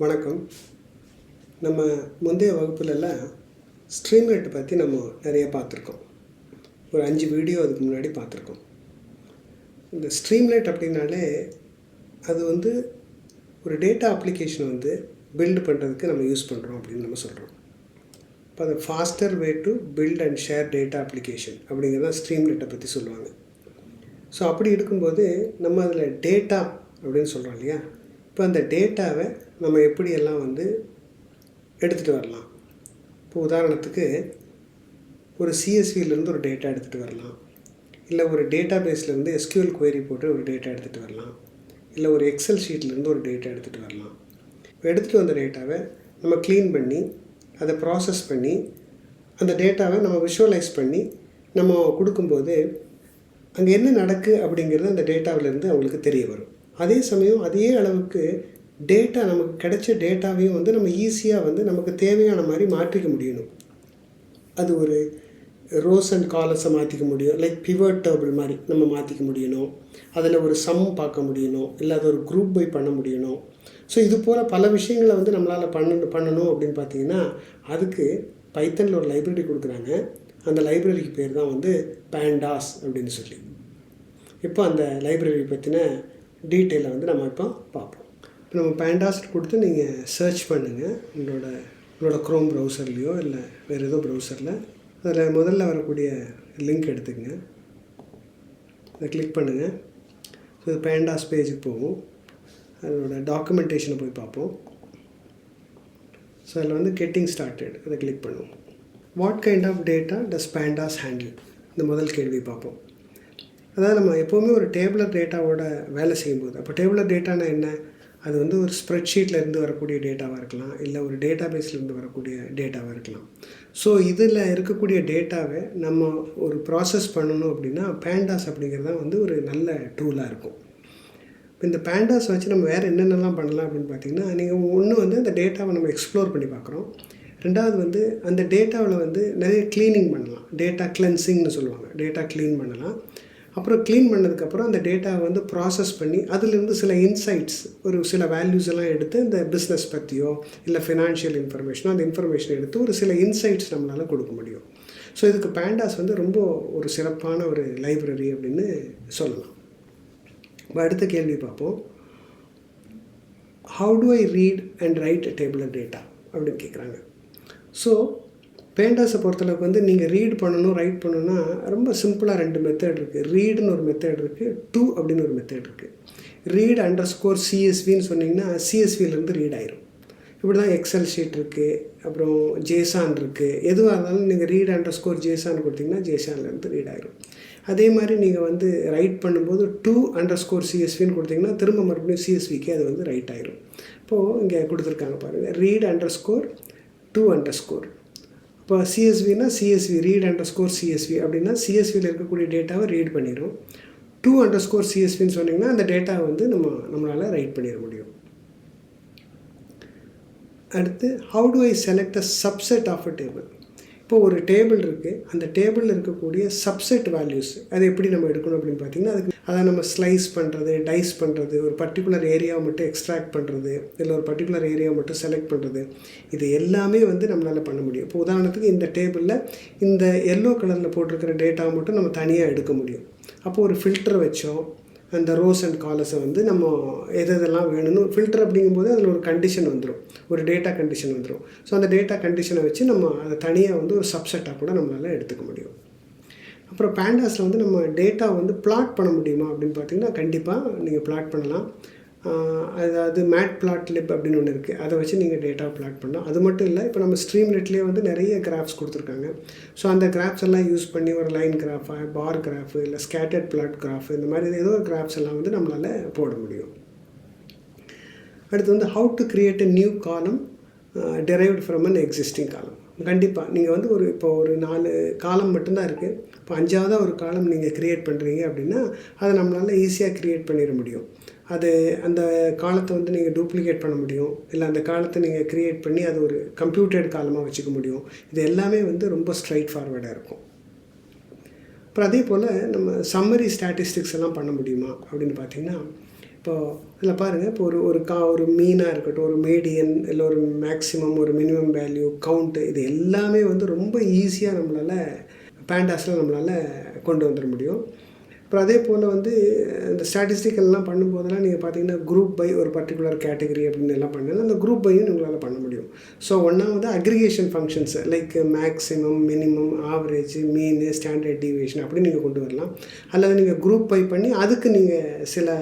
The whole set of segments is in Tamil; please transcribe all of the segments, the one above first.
வணக்கம். நம்ம முந்தைய வகுப்புலலாம் ஸ்ட்ரீம்லைட் பற்றி நம்ம நிறைய பார்த்துருக்கோம். ஒரு 5 வீடியோ அதுக்கு முன்னாடி பார்த்துருக்கோம். இந்த ஸ்ட்ரீம்லைட் அப்படின்னாலே அது ஒரு டேட்டா அப்ளிகேஷனை பில்டு பண்ணுறதுக்கு நம்ம யூஸ் பண்ணுறோம் அப்படின்னு நம்ம சொல்கிறோம். இப்போ அது faster way to build and share data application அப்படிங்கிறத ஸ்ட்ரீம்லைட்டை பற்றி சொல்லுவாங்க. ஸோ அப்படி இருக்கும்போது நம்ம அதில் டேட்டா அப்படின்னு சொல்கிறோம் இல்லையா? இப்போ அந்த டேட்டாவை நம்ம எப்படியெல்லாம் எடுத்துகிட்டு வரலாம். இப்போ உதாரணத்துக்கு ஒரு சிஎஸ்விலேருந்து ஒரு டேட்டா எடுத்துகிட்டு வரலாம், இல்லை ஒரு டேட்டா பேஸ்லேருந்து எஸ்கியூஎல் குவெரி போட்டு ஒரு டேட்டா எடுத்துகிட்டு வரலாம், இல்லை ஒரு எக்ஸல் ஷீட்லேருந்து ஒரு டேட்டா எடுத்துகிட்டு வரலாம். இப்போ எடுத்துகிட்டு வந்த டேட்டாவை நம்ம க்ளீன் பண்ணி அதை ப்ராசஸ் பண்ணி அந்த டேட்டாவை நம்ம விஷுவலைஸ் பண்ணி நம்ம கொடுக்கும்போது அங்கே என்ன நடக்குது அப்படிங்கிறது அந்த டேட்டாவிலேருந்து அவங்களுக்கு தெரிய வரும். அதே சமயம் அதே அளவுக்கு டேட்டா நமக்கு கிடைச்ச டேட்டாவையும் நம்ம ஈஸியாக நமக்கு தேவையான மாதிரி மாற்றிக்க முடியணும். அது ஒரு ரோஸ் அண்ட் காலர்ஸை மாற்றிக்க முடியும், லைக் பிவட் டேபிள் மாதிரி நம்ம மாற்றிக்க முடியணும். அதில் ஒரு சம் பார்க்க முடியணும், இல்லை அதை ஒரு குரூப் பை பண்ண முடியணும். ஸோ இது போல் பல விஷயங்களை நம்மளால் பண்ணணும் அப்படின்னு பார்த்தீங்கன்னா அதுக்கு பைத்தனில் ஒரு லைப்ரரி கொடுக்குறாங்க. அந்த லைப்ரரிக்கு பேர் தான் பேண்டாஸ் அப்படின்னு சொல்லி. இப்போ அந்த லைப்ரரி பற்றின டீட்டெயிலை நம்ம இப்போ பார்ப்போம். இப்போ நம்ம பேண்டாஸ் கொடுத்து நீங்கள் சர்ச் பண்ணுங்கள் உங்களோட க்ரோம் ப்ரௌசர்லேயோ இல்லை வேறு ஏதோ ப்ரௌசரில். அதில் முதல்ல வரக்கூடிய லிங்க் எடுத்துக்கங்க, அதை கிளிக் பண்ணுங்கள். ஸோ இது பேண்டாஸ் பேஜுக்கு போகும். அதோட டாக்குமெண்டேஷனை போய் பார்ப்போம். ஸோ அதில் கெட்டிங் ஸ்டார்டட் அதை கிளிக் பண்ணுவோம். What kind of data does pandas handle, இந்த முதல் கேள்வி பார்ப்போம். அதாவது நம்ம எப்போவுமே ஒரு டேபிளர் டேட்டாவோட வேலை செய்யும்போது, அப்போ டேபிளர் டேட்டானா என்ன? அது ஒரு ஸ்ப்ரெட்ஷீட்லேருந்து வரக்கூடிய டேட்டாவாக இருக்கலாம், இல்லை ஒரு டேட்டா பேஸ்லேருந்து வரக்கூடிய டேட்டாவாக இருக்கலாம். ஸோ இதில் இருக்கக்கூடிய டேட்டாவை நம்ம ஒரு ப்ராசஸ் பண்ணணும் அப்படின்னா பேண்டாஸ் அப்படிங்கிறது தான் ஒரு நல்ல டூலாக இருக்கும். இப்போ இந்த பேண்டாஸ் வச்சு நம்ம வேறு என்னென்னலாம் பண்ணலாம் அப்படின்னு பார்த்தீங்கன்னா, நீங்கள் ஒன்று அந்த டேட்டாவை நம்ம எக்ஸ்ப்ளோர் பண்ணி பார்க்குறோம். ரெண்டாவது அந்த டேட்டாவில் நிறைய க்ளீனிங் பண்ணலாம், டேட்டா கிளென்சிங்னு சொல்லுவாங்க. டேட்டா க்ளீன் பண்ணலாம். அப்புறம் க்ளீன் பண்ணதுக்கப்புறம் அந்த டேட்டாவை ப்ராசஸ் பண்ணி அதிலிருந்து சில இன்சைட்ஸ், ஒரு சில வேல்யூஸ் எல்லாம் எடுத்து இந்த பிஸ்னஸ் பற்றியோ இல்லை ஃபினான்ஷியல் இன்ஃபர்மேஷனோ அந்த இன்ஃபர்மேஷன் எடுத்து ஒரு சில இன்சைட்ஸ் நம்மளால் கொடுக்க முடியும். ஸோ இதுக்கு பேண்டாஸ் ரொம்ப ஒரு சிறப்பான ஒரு லைப்ரரி அப்படின்னு சொல்லலாம். இப்போ அடுத்த கேள்வி பார்ப்போம். How do I read and right டேபிளர் data அப்படின்னு கேட்குறாங்க. ஸோ பேண்டாஸை பொறுத்தளவுக்கு நீங்கள் ரீட் பண்ணணும், ரைட் பண்ணணும்னா ரொம்ப சிம்பிளாக 2 மெத்தட் இருக்குது. ரீடுன்னு ஒரு மெத்தட் இருக்குது, டூ அப்படின்னு ஒரு மெத்தட் இருக்குது. ரீட் அண்டர்ஸ்கோர் சிஎஸ்வின்னு சொன்னிங்கன்னா சிஎஸ்விலேருந்து ரீட் ஆயிரும். இப்படி தான் எக்ஸல் ஷீட் இருக்குது, அப்புறம் ஜேசான் இருக்குது. எதுவாக இருந்தாலும் நீங்கள் ரீட் அண்டர்ஸ்கோர் ஜேசான் கொடுத்தீங்கன்னா ஜேசான்லேருந்து ரீட் ஆயிரும். அதே மாதிரி நீங்கள் ரைட் பண்ணும்போது டூ அண்டர்ஸ்கோர் சிஎஸ்வின்னு கொடுத்தீங்கன்னா திரும்ப மறுபடியும் சிஎஸ்விக்கே அது ரைட் ஆயிரும். இப்போது இங்கே கொடுத்துருக்காங்க பாருங்கள், ரீட் அண்டர்ஸ்கோர் டூ அண்டர்ஸ்கோர். இப்போ சிஎஸ்வினா சிஎஸ்வி, ரீட் அண்டர்ஸ்கோர் சிஎஸ்வி அப்படின்னா சிஎஸ்வியில் இருக்கக்கூடிய டேட்டாவை ரீட் பண்ணிடும். டூ அண்டர்ஸ்கோர் சிஎஸ்வின்னு சொன்னிங்கன்னா அந்த டேட்டாவை நம்மளால் ரைட் பண்ணிட முடியும். அடுத்து how do I select a subset of a table. இப்போ ஒரு டேபிள் இருக்குது, அந்த டேபிளில் இருக்கக்கூடிய சப்செட் வேல்யூஸ் அதை எப்படி நம்ம எடுக்கணும் அப்படின்னு பார்த்தீங்கன்னா அதை நம்ம ஸ்லைஸ் பண்ணுறது, டைஸ் பண்ணுறது, ஒரு பர்டிகுலர் ஏரியாவை மட்டும் எக்ஸ்ட்ராக்ட் பண்ணுறது, இல்லை ஒரு பர்டிகுலர் ஏரியாவை மட்டும் செலக்ட் பண்ணுறது, இது எல்லாமே நம்மளால் பண்ண முடியும். இப்போ உதாரணத்துக்கு இந்த டேபிளில் இந்த எல்லோ கலரில் போட்டிருக்கிற டேட்டாவை மட்டும் நம்ம தனியாக எடுக்க முடியும். அப்போது ஒரு ஃபில்டர் வச்சோம், அந்த ரோஸ் அண்ட் காலர்ஸை நம்ம எதெல்லாம் வேணும்னு ஃபில்டர் அப்படிங்கும்போது அதில் ஒரு கண்டிஷன் வந்துடும், ஒரு டேட்டா கண்டிஷன் வந்துடும். ஸோ அந்த டேட்டா கண்டிஷனை வச்சு நம்ம அதை தனியாக ஒரு சப்செட்டாக கூட நம்மளால் எடுத்துக்க முடியும். அப்புறம் பேண்டாஸில் நம்ம டேட்டா பிளாட் பண்ண முடியுமா அப்படின்னு பார்த்தீங்கன்னா கண்டிப்பாக நீங்கள் பிளாட் பண்ணலாம். அதாவது மேட் பிளாட் லிப் அப்படின்னு ஒன்று இருக்குது, அதை வச்சு நீங்கள் டேட்டாவை பிளாட் பண்ணலாம். அது மட்டும் இல்லை, இப்போ நம்ம ஸ்ட்ரீம்லைட்லேயே நிறைய கிராஃப்ஸ் கொடுத்துருக்காங்க. ஸோ அந்த கிராஃப்ஸ் எல்லாம் யூஸ் பண்ணி ஒரு லைன் கிராஃபா, பார் கிராஃபு, இல்லை ஸ்கேட்டர்ட் பிளாட் கிராஃப், இந்த மாதிரி ஏதோ ஒரு கிராஃப்ஸ் எல்லாம் நம்மளால் போட முடியும். அடுத்து how to create a new காலம் டெரைவ்ட் ஃப்ரம் அன் எக்ஸிஸ்டிங் காலம். கண்டிப்பாக நீங்கள் இப்போ ஒரு 4 காலம் மட்டும்தான் இருக்குது. இப்போ 5ஆவதாக ஒரு காலம் நீங்கள் க்ரியேட் பண்ணுறீங்க அப்படின்னா அதை நம்மளால் ஈஸியாக க்ரியேட் பண்ணிட முடியும். அது அந்த காலத்தை நீங்கள் டூப்ளிகேட் பண்ண முடியும், இல்லை அந்த காலத்தை நீங்கள் க்ரியேட் பண்ணி அது ஒரு கம்ப்யூட்டட் காலமாக வச்சுக்க முடியும். இது எல்லாமே ரொம்ப ஸ்ட்ரைட் ஃபார்வர்டாக இருக்கும். அப்புறம் அதே போல் நம்ம சம்மரி ஸ்டாட்டிஸ்டிக்ஸ் எல்லாம் பண்ண முடியுமா அப்படின்னு பார்த்திங்கன்னா, இப்போது இதில் பாருங்கள், இப்போ ஒரு மீனாக இருக்கட்டும், ஒரு மீடியன், இல்லை ஒரு மேக்ஸிமம், ஒரு மினிமம் வேல்யூ, கவுண்ட்டு, இது எல்லாமே வந்து ரொம்ப ஈஸியாக நம்மளால் பேண்டாஸில் நம்மளால் கொண்டு வந்துட முடியும். அப்புறம் அதே போல் வந்து இந்த ஸ்டாட்டிஸ்டிக்கல்லாம் பண்ணும்போதெல்லாம் நீங்கள் பார்த்தீங்கன்னா குரூப் பை ஒரு பர்டிகுலர் கேட்டகரி அப்படின்னு எல்லாம் பண்ணால் அந்த குரூப் பையும் உங்களால் பண்ண முடியும். ஸோ ஒன்றாவது aggregation functions like maximum, minimum, average, mean, standard deviation அப்படி நீங்கள் கொண்டு வரலாம். அல்லது நீங்கள் குரூப் பை பண்ணி அதுக்கு நீங்கள் சில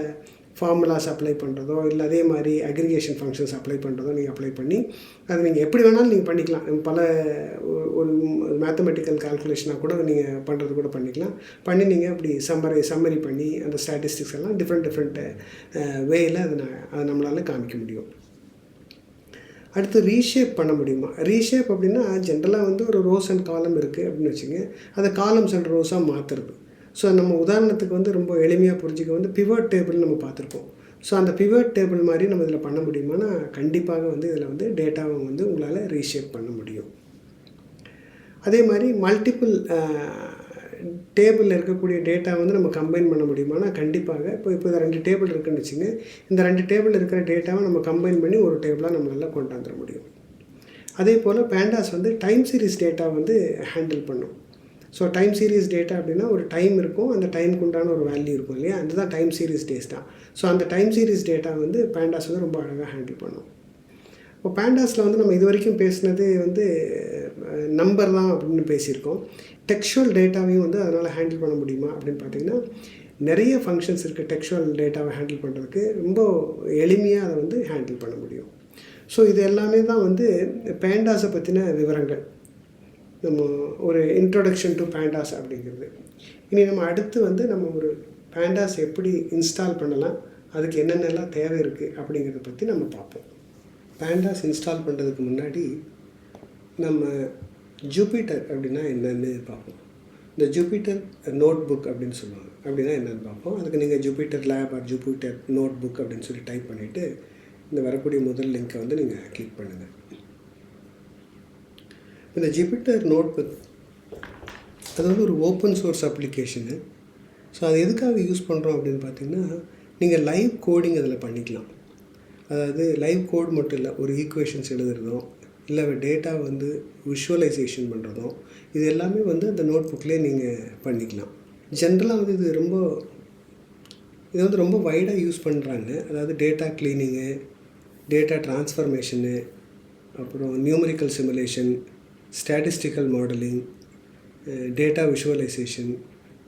ஃபார்முலாஸ் அப்ளை பண்ணுறதோ, இல்லை அதே மாதிரி அக்ரிகேஷன் ஃபங்க்ஷன்ஸ் அப்ளை பண்ணுறதோ நீங்கள் அப்ளை பண்ணி அது நீங்கள் எப்படி வேணாலும் நீங்கள் பண்ணிக்கலாம். பல ஒரு மேத்தமெட்டிக்கல் கால்குலேஷனாக கூட நீங்கள் பண்ணுறது கூட பண்ணிக்கலாம். பண்ணி நீங்கள் அப்படி சம்மரி பண்ணி அந்த ஸ்டாட்டிஸ்டிக்ஸ் எல்லாம் டிஃப்ரெண்ட் வேயில் அதை நம்மளால் காமிக்க முடியும். அடுத்து ரீஷேப் பண்ண முடியுமா? ரீஷேப் அப்படின்னா ஜென்ரலாக வந்து ஒரு ரோஸ் அண்ட் காலம் இருக்குது அப்படின்னு வச்சுங்க, அதை காலம்ஸ் அண்ட் ரோஸாக மாற்றுறது. ஸோ நம்ம உதாரணத்துக்கு வந்து ரொம்ப எளிமையாக புரிஞ்சுக்க வந்து பிவட் டேபிள் நம்ம பார்த்துருப்போம். ஸோ அந்த பிவட் டேபிள் மாதிரி நம்ம இதில் பண்ண முடியுமானா கண்டிப்பாக வந்து இதில் வந்து டேட்டாவை வந்து உங்களால் ரீஷேப் பண்ண முடியும். அதே மாதிரி மல்டிபிள் டேபிளில் இருக்கக்கூடிய டேட்டா வந்து நம்ம கம்பைன் பண்ண முடியுமானா கண்டிப்பாக. இப்போ இந்த 2 டேபிள் இருக்குதுன்னு வச்சுங்க, இந்த 2 டேபிள் இருக்கிற டேட்டாவை நம்ம கம்பைன் பண்ணி ஒரு டேபிளாக நம்மளால் கொண்டாந்துட முடியும். அதே போல் பேண்டாஸ் வந்து டைம் சீரீஸ் டேட்டா வந்து ஹேண்டில் பண்ணும். ஸோ டைம் சீரீஸ் டேட்டா அப்படின்னா ஒரு டைம் இருக்கும், அந்த டைமுக்கு உண்டான ஒரு வேல்யூ இருக்கும் இல்லையா, அதுதான் டைம் சீரீஸ் டேட்டா. ஸோ அந்த டைம் சீரீஸ் டேட்டா வந்து பேண்டாஸ் வந்து ரொம்ப அழகாக ஹேண்டில் பண்ணும். இப்போ பேண்டாஸில் வந்து நம்ம இது வரைக்கும் பேசினது வந்து நம்பர் தான் அப்படின்னு பேசியிருக்கோம். டெக்ஸ்சுவல் டேட்டாவையும் வந்து அதனால் ஹேண்டில் பண்ண முடியுமா அப்படின்னு பார்த்திங்கன்னா நிறைய ஃபங்க்ஷன்ஸ் இருக்குது. டெக்ஸ்சுவல் டேட்டாவை ஹேண்டில் பண்ணுறதுக்கு ரொம்ப எளிமையாக அதை வந்து ஹேண்டில் பண்ண முடியும். ஸோ இது எல்லாமே தான் வந்து பேண்டாஸை பற்றின விவரங்கள். நம்ம ஒரு இன்ட்ரோடக்ஷன் டு பேண்டாஸ் அப்படிங்கிறது. இனி நம்ம அடுத்து வந்து நம்ம ஒரு பேண்டாஸ் எப்படி இன்ஸ்டால் பண்ணலாம், அதுக்கு என்னென்னலாம் தேவை இருக்குது அப்படிங்கிறத பற்றி நம்ம பார்ப்போம். பேண்டாஸ் இன்ஸ்டால் பண்ணுறதுக்கு முன்னாடி நம்ம ஜூபிட்டர் அப்படின்னா என்னென்னு பார்ப்போம். இந்த ஜூபிட்டர் நோட் புக் அப்படின்னு சொல்லுவாங்க, அப்படின்னா என்னென்னு பார்ப்போம். அதுக்கு நீங்கள் Jupyter lab or Jupyter notebook அப்படின்னு சொல்லி டைப் பண்ணிவிட்டு இந்த வரக்கூடிய முதல் லிங்க்கை வந்து நீங்கள் கிளிக் பண்ணுங்கள். இந்த ஜூபிட்டர் நோட் புக் அது வந்து ஒரு ஓப்பன் சோர்ஸ் அப்ளிகேஷனு. ஸோ அது எதுக்காக யூஸ் பண்ணுறோம் அப்படின்னு பார்த்திங்கன்னா நீங்கள் லைவ் கோடிங் அதில் பண்ணிக்கலாம். அதாவது லைவ் கோட் மட்டும் இல்லை, ஒரு ஈக்குவேஷன்ஸ் எழுதுறதும் இல்லை டேட்டா வந்து விஷுவலைசேஷன் பண்ணுறதும் இது எல்லாமே வந்து அந்த நோட் புக்லேயே நீங்கள் பண்ணிக்கலாம். ஜென்ரலாக வந்து இது வந்து ரொம்ப வைடாக யூஸ் பண்ணுறாங்க. அதாவது டேட்டா க்ளீனிங்கு, டேட்டா ட்ரான்ஸ்ஃபர்மேஷனு, அப்புறம் numerical simulation, statistical modelling, data visualisation,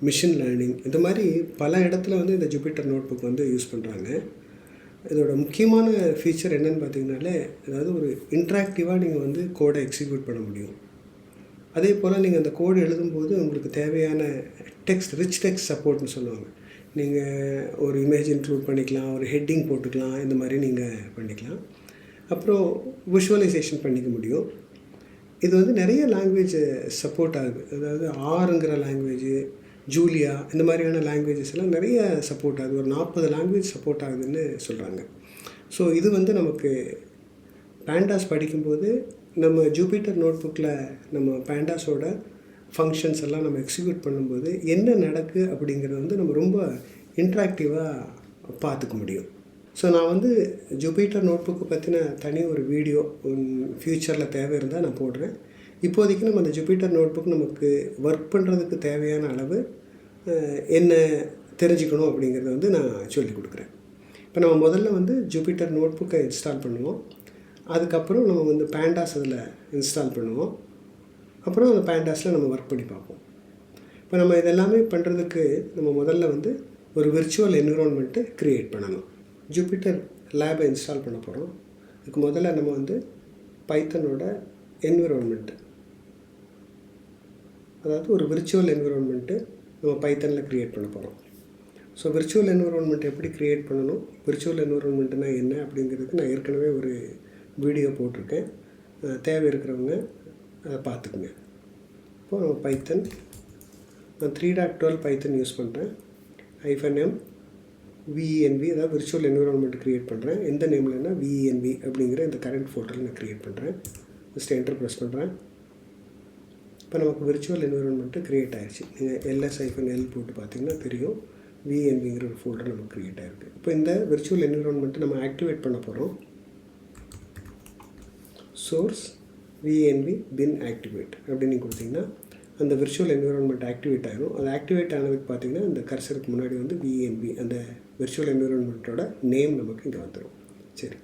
machine learning, இந்த மாதிரி பல இடத்துல வந்து இந்த ஜூபிட்டர் நோட் புக் வந்து யூஸ் பண்ணுறாங்க. இதோட முக்கியமான ஃபீச்சர் என்னென்னு பார்த்திங்கனாலே, அதாவது ஒரு இன்ட்ராக்டிவாக நீங்கள் வந்து கோடை எக்ஸிக்யூட் பண்ண முடியும். அதே போல் நீங்கள் அந்த கோடு எழுதும்போது உங்களுக்கு தேவையான ரிச் டெக்ஸ்ட் சப்போர்ட்னு சொல்லுவாங்க. நீங்கள் ஒரு இமேஜ் இன்க்ளூட் பண்ணிக்கலாம், ஒரு ஹெட்டிங் போட்டுக்கலாம், இந்த மாதிரி நீங்கள் பண்ணிக்கலாம். அப்புறம் விஷுவலைசேஷன் பண்ணிக்க முடியும். இது வந்து நிறைய லாங்குவேஜ் சப்போர்ட் ஆகுது. அதாவது ஆருங்கிற லாங்குவேஜ், ஜூலியா, இந்த மாதிரியான லாங்குவேஜஸ் எல்லாம் நிறைய சப்போர்ட் ஆகுது. ஒரு 40 லாங்குவேஜ் சப்போர்ட் ஆகுதுன்னு சொல்கிறாங்க. ஸோ இது வந்து நமக்கு பேண்டாஸ் படிக்கும்போது நம்ம ஜூபிட்டர் நோட் புக்கில் நம்ம பேண்டாஸோட ஃபங்க்ஷன்ஸ் எல்லாம் நம்ம எக்ஸிக்யூட் பண்ணும்போது என்ன நடக்குது அப்படிங்கிறது வந்து நம்ம ரொம்ப இன்ட்ராக்டிவாக பார்த்துக்க முடியும். ஸோ நான் வந்து ஜூபிட்டர் நோட் புக்கு பற்றின தனி ஒரு வீடியோ ஃப்யூச்சரில் தேவை இருந்தால் நான் போடுறேன். இப்போதைக்கு நம்ம அந்த ஜூபிட்டர் நோட் புக் நமக்கு ஒர்க் பண்ணுறதுக்கு தேவையான அளவு என்ன தெரிஞ்சுக்கணும் அப்படிங்கிறத வந்து நான் சொல்லிக் கொடுக்குறேன். இப்போ நம்ம முதல்ல வந்து ஜூபிட்டர் நோட் புக்கை இன்ஸ்டால் பண்ணுவோம். அதுக்கப்புறம் நம்ம வந்து பேண்டாஸ் அதில் இன்ஸ்டால் பண்ணுவோம். அப்புறம் அந்த பேண்டாஸில் நம்ம ஒர்க் பண்ணி பார்ப்போம். இப்போ நம்ம இதெல்லாமே பண்ணுறதுக்கு நம்ம முதல்ல வந்து ஒரு விர்ச்சுவல் என்விரான்மெண்ட்டு க்ரியேட் பண்ணணும். ஜூபிட்டர் லேபை இன்ஸ்டால் பண்ண போகிறோம். அதுக்கு முதல்ல நம்ம வந்து பைத்தனோட என்விரான்மெண்ட்டு, அதாவது ஒரு விர்ச்சுவல் என்விரான்மெண்ட்டு நம்ம பைத்தனில் க்ரியேட் பண்ண போகிறோம். ஸோ விர்ச்சுவல் என்விரான்மெண்ட் எப்படி க்ரியேட் பண்ணணும், விர்ச்சுவல் என்விரான்மெண்ட்டுனா என்ன அப்படிங்கிறதுக்கு நான் ஏற்கனவே ஒரு வீடியோ போட்டிருக்கேன். தேவை இருக்கிறவங்க அதை பார்த்துக்குங்க. இப்போது நம்ம பைத்தன், நான் 3.12 பைத்தன் யூஸ் பண்ணுறேன். -m VENV, அதாவது விர்ச்சுவல் என்விரான்மெண்ட் க்ரியேட் பண்ணுறேன். எந்த நேம்லன்னா VENV அப்படிங்கிற இந்த கரண்ட் ஃபோல்டரில் நான் க்ரியேட் பண்ணுறேன். ஜஸ்ட் என்டர் ப்ரெஸ் பண்ணுறேன். இப்போ நமக்கு விர்ச்சுவல் என்விரான்மெண்ட்டு க்ரியேட் ஆகிடுச்சு. நீங்கள் -L போட்டு பார்த்தீங்கன்னா தெரியும். விஎன்விங்கிற ஒரு ஃபோல்டர் நமக்கு க்ரியேட் ஆகிருக்கு. இப்போ இந்த விர்ச்சுவல் என்விரான்மெண்ட்டை நம்ம ஆக்டிவேட் பண்ண போகிறோம். சோர்ஸ் விஎன்வி பின் ஆக்டிவேட் அப்படின்னு நீங்கள் கொடுத்தீங்கன்னா அந்த விர்ச்சுவல் என்விரான்மெண்ட் ஆக்டிவேட் ஆகிடும். அது ஆக்டிவேட் ஆனதுக்கு பார்த்தீங்கன்னா அந்த கர்சருக்கு முன்னாடி வந்து விஎன்வி அந்த விர்ச்சுவல் என்விரான்மெண்ட்டோட நேம் நமக்கு இங்கே வந்துடும். சரி,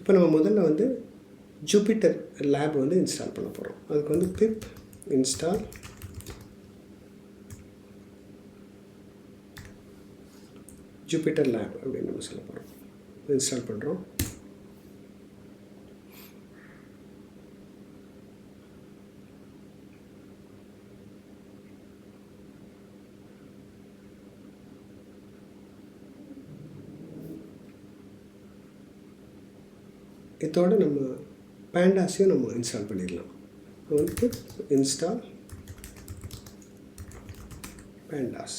இப்போ நம்ம முதல்ல வந்து ஜூபிட்டர் லேப் வந்து இன்ஸ்டால் பண்ண போகிறோம். அதுக்கு வந்து பிப் இன்ஸ்டால் ஜூபிட்டர் லேப் அப்படின்னு நம்ம சொல்ல போகிறோம். இன்ஸ்டால் பண்ணுறோம். இதோட நம்ம பேண்டாஸையும் நம்ம இன்ஸ்டால் பண்ணிடலாம். வந்து இன்ஸ்டால் பேண்டாஸ்.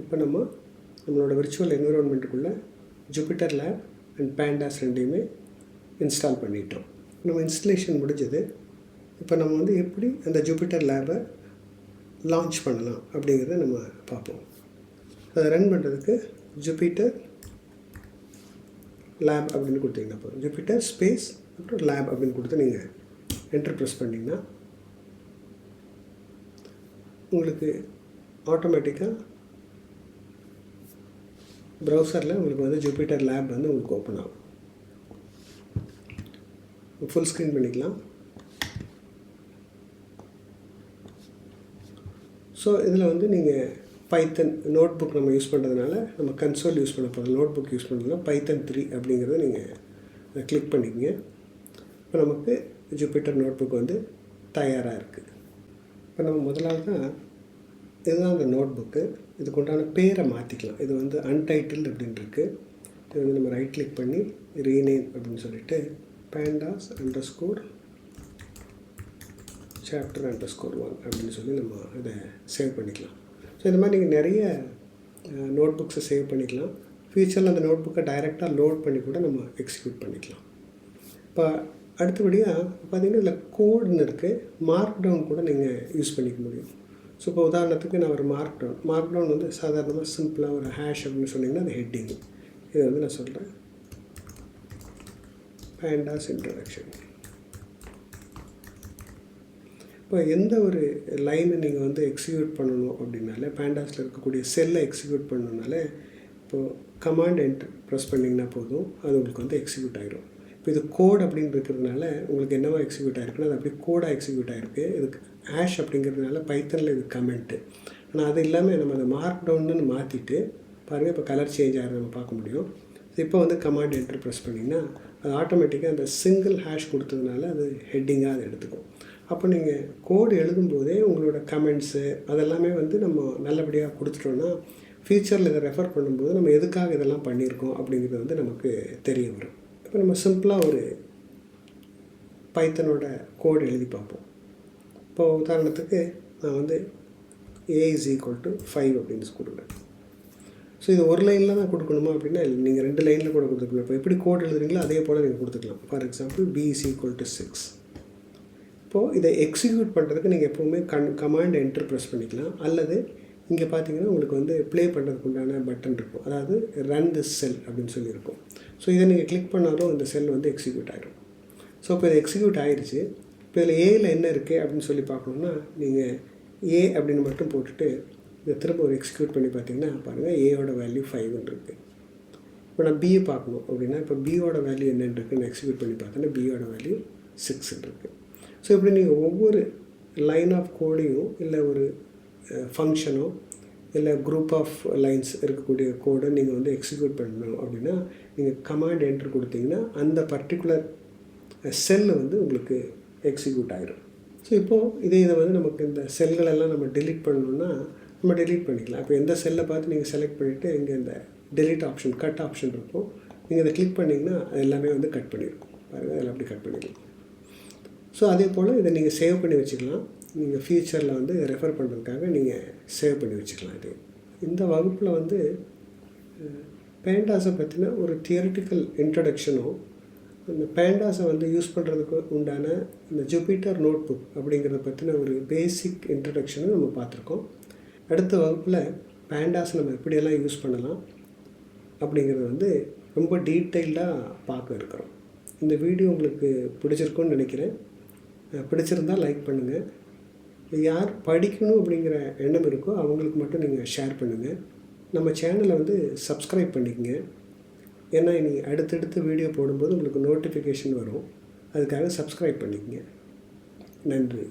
இப்போ நம்மளோட விர்ச்சுவல் என்விரான்மெண்ட்டுக்குள்ளே ஜூபிட்டர் லேப் அண்ட் பேண்டாஸ் ரெண்டையுமே இன்ஸ்டால் பண்ணிட்டோம். நம்ம இன்ஸ்டலேஷன் முடிஞ்சது. இப்போ நம்ம வந்து எப்படி அந்த ஜூபிட்டர் லேபை லான்ச் பண்ணலாம் அப்படிங்கிறத நம்ம பார்ப்போம். அதை ரன் பண்ணுறதுக்கு ஜூபிட்டர் லேப் அப்படின்னு கொடுத்தீங்கன்னா போதும். ஜூபிட்டர் ஸ்பேஸ் அப்புறம் லேப் அப்படின்னு கொடுத்து நீங்கள் என்டர் ப்ரெஸ் பண்ணிங்கன்னா உங்களுக்கு ஆட்டோமேட்டிக்காக ப்ரௌசரில் உங்களுக்கு வந்து ஜூபிட்டர் லேப் வந்து உங்களுக்கு ஓப்பன் ஆகும். ஃபுல் ஸ்க்ரீன் பண்ணிக்கலாம். ஸோ இதில் வந்து நீங்கள் பைத்தன் நோட் புக் நம்ம யூஸ் பண்ணுறதுனால நம்ம கன்சோல் யூஸ் பண்ண போகிறோம். நோட் புக் யூஸ் பண்ணுறதுனா பைத்தன் 3 அப்படிங்கிறத நீங்கள் கிளிக் பண்ணிக்கங்க. இப்போ நமக்கு ஜூபிட்டர் நோட் புக் வந்து தயாராக இருக்குது. இப்போ நம்ம முதலாவது இதுதான் அந்த நோட் புக்கு. இதுக்கு உண்டான பேரை மாற்றிக்கலாம். இது வந்து அன்டைட்டில்டு அப்படின்னு இருக்குது. இது வந்து நம்ம ரைட் கிளிக் பண்ணி ரீநேம் அப்படின்னு சொல்லிட்டு pandas _ chapter _1 அப்படின்னு சொல்லி நம்ம இதை சேவ் பண்ணிக்கலாம். ஸோ இந்த மாதிரி நீங்கள் நிறைய நோட் புக்ஸை சேவ் பண்ணிக்கலாம். ஃபியூச்சரில் அந்த நோட் புக்கை டைரெக்டாக லோட் பண்ணி கூட நம்ம எக்ஸிக்யூட் பண்ணிக்கலாம். இப்போ அடுத்தபடியாக பார்த்திங்கன்னா இதில் கோடுன்னு இருக்குது. மார்க் டவுன் கூட நீங்கள் யூஸ் பண்ணிக்க முடியும். ஸோ இப்போ உதாரணத்துக்கு நான் ஒரு மார்க் டவுன் வந்து சாதாரணமாக சிம்பிளாக ஒரு ஹேஷ் அப்படின்னு சொன்னிங்கன்னா அது ஹெட்டிங். இதை வந்து நான் சொல்கிறேன் பேண்டாஸ் இன்ட்ரடக்ஷன். இப்போ எந்த ஒரு லைனை நீங்கள் வந்து எக்ஸிக்யூட் பண்ணணும் அப்படின்னாலே பேண்டாஸில் இருக்கக்கூடிய செல்லை எக்ஸிக்யூட் பண்ணணுனாலே இப்போது கமாண்ட் என்டர் ப்ரெஸ் பண்ணிங்கன்னா போதும், அது உங்களுக்கு வந்து எக்ஸிக்யூட் ஆகிடும். இப்போ இது கோட் அப்படின்னு இருக்கிறதுனால உங்களுக்கு என்னவா எக்ஸிக்யூட் ஆகிருக்குன்னா அது அப்படியே கோடாக எக்ஸிக்யூட் ஆகிருக்கு. இதுக்கு ஹேஷ் அப்படிங்கிறதுனால பைத்தனில் இது கமெண்ட்டு. ஆனால் அது இல்லாமல் நம்ம அதை மார்க் டவுன்னு மாற்றிட்டு பாருங்கள் இப்போ கலர் சேஞ்ச் ஆகிறது நம்ம பார்க்க முடியும். இப்போ வந்து கமாண்ட் என்டர் ப்ரெஸ் பண்ணிங்கன்னா அது ஆட்டோமேட்டிக்காக அந்த சிங்கிள் ஹேஷ் கொடுத்ததுனால அது ஹெட்டிங்காக அதை எடுத்துக்கும். அப்போ நீங்கள் கோடு எழுதும்போதே உங்களோட கமெண்ட்ஸு அதெல்லாமே வந்து நம்ம நல்லபடியாக கொடுத்துட்டோன்னா ஃபியூச்சரில் இதை ரெஃபர் பண்ணும்போது நம்ம எதுக்காக இதெல்லாம் பண்ணியிருக்கோம் அப்படிங்கிறது வந்து நமக்கு தெரிய வரும். இப்போ நம்ம சிம்பிளாக ஒரு பைத்தனோட கோடு எழுதி பார்ப்போம். இப்போ உதாரணத்துக்கு நான் வந்து a = 5 அப்படின்னு கொடுக்குறேன். ஸோ இது ஒரு லைனில் தான் கொடுக்கணுமா அப்படின்னா இல்லை, நீங்கள் 2 லைனில் கூட கொடுத்துக்கலாம். இப்போ எப்படி கோடு எழுதுறீங்களோ அதே போல் நீங்கள் கொடுத்துக்கலாம். For example b = 6. இப்போது இதை எக்ஸிக்யூட் பண்ணுறதுக்கு நீங்கள் எப்போவுமே கமாண்ட் என்டர் ப்ரெஸ் பண்ணிக்கலாம். அல்லது இங்கே பார்த்தீங்கன்னா உங்களுக்கு வந்து ப்ளே பண்ணுறதுக்கு உண்டான பட்டன் இருக்கும். அதாவது ரன் திஸ் செல் அப்படின்னு சொல்லியிருக்கும். ஸோ இதை நீங்கள் கிளிக் பண்ணாலும் இந்த செல் வந்து எக்ஸிக்யூட் ஆகிடும். ஸோ இப்போ இது எக்ஸிக்யூட் ஆகிடுச்சு. இப்போ இதில் ஏயில் என்ன இருக்குது அப்படின்னு சொல்லி பார்க்கணுன்னா நீங்கள் ஏ அப்படின்னு மட்டும் போட்டுட்டு இதை திரும்ப ஒரு எக்ஸிக்யூட் பண்ணி பார்த்தீங்கன்னா பாருங்கள் ஏயோட வேல்யூ 5 இருக்குது. இப்போ நான் பியை பார்க்கணும் அப்படின்னா இப்போ பியோட வேல்யூ என்னென்னு இருக்குன்னு எக்ஸிக்யூட் பண்ணி பார்த்தோன்னா பியோட வேல்யூ 6 இருக்குது. ஸோ இப்படி நீங்கள் ஒவ்வொரு லைன் ஆஃப் கோடையும் இல்லை ஒரு ஃபங்க்ஷனோ இல்லை குரூப் ஆஃப் லைன்ஸ் இருக்கக்கூடிய கோடை நீங்கள் வந்து எக்ஸிக்யூட் பண்ணணும் அப்படின்னா நீங்கள் கமாண்ட் என்டர் கொடுத்தீங்கன்னா அந்த பர்டிகுலர் செல்லு வந்து உங்களுக்கு எக்ஸிக்யூட் ஆகிடும். ஸோ இப்போது இதை வந்து நமக்கு இந்த செல்களெல்லாம் நம்ம டெலீட் பண்ணணுன்னா நம்ம டெலீட் பண்ணிக்கலாம். இப்போ எந்த செல்லை பார்த்து நீங்கள் செலக்ட் பண்ணிவிட்டு இங்கே இந்த டெலீட் ஆப்ஷன் கட் ஆப்ஷன் இருக்கும். நீங்கள் இதை கிளிக் பண்ணிங்கன்னா எல்லாமே வந்து கட் பண்ணியிருக்கும். பாருங்கள் அதில் அப்படி கட் பண்ணிக்கலாம். ஸோ அதே போல் இதை நீங்கள் சேவ் பண்ணி வச்சுக்கலாம். நீங்கள் ஃபியூச்சரில் வந்து ரெஃபர் பண்ணுறதுக்காக நீங்கள் சேவ் பண்ணி வச்சுக்கலாம். இது இந்த வகுப்பில் வந்து பேண்டாஸை பற்றின ஒரு தியரிட்டிக்கல் இன்ட்ரடக்ஷனும் இந்த பேண்டாஸை வந்து யூஸ் பண்ணுறதுக்கு உண்டான இந்த ஜூபிட்டர் நோட் புக் அப்படிங்கிறத பற்றின ஒரு பேசிக் இன்ட்ரடக்ஷனை நம்ம பார்த்துருக்கோம். அடுத்த வகுப்பில் பேண்டாஸ் நம்ம எப்படியெல்லாம் யூஸ் பண்ணலாம் அப்படிங்கிறத வந்து ரொம்ப டீட்டெயில்டாக பார்க்க இருக்கிறோம். இந்த வீடியோ உங்களுக்கு பிடிச்சிருக்குன்னு நினைக்கிறேன். பிடிச்சிருந்தால் லைக் பண்ணுங்கள். யார் படிக்கணும் அப்படிங்கிற எண்ணம் இருக்கோ அவங்களுக்கு மட்டும் நீங்கள் ஷேர் பண்ணுங்கள். நம்ம சேனலை வந்து சப்ஸ்கிரைப் பண்ணிக்கங்க. ஏன்னா இனி அடுத்தடுத்து வீடியோ போடும்போது உங்களுக்கு நோட்டிஃபிகேஷன் வரும். அதுக்காக சப்ஸ்கிரைப் பண்ணிக்கங்க. நன்றி.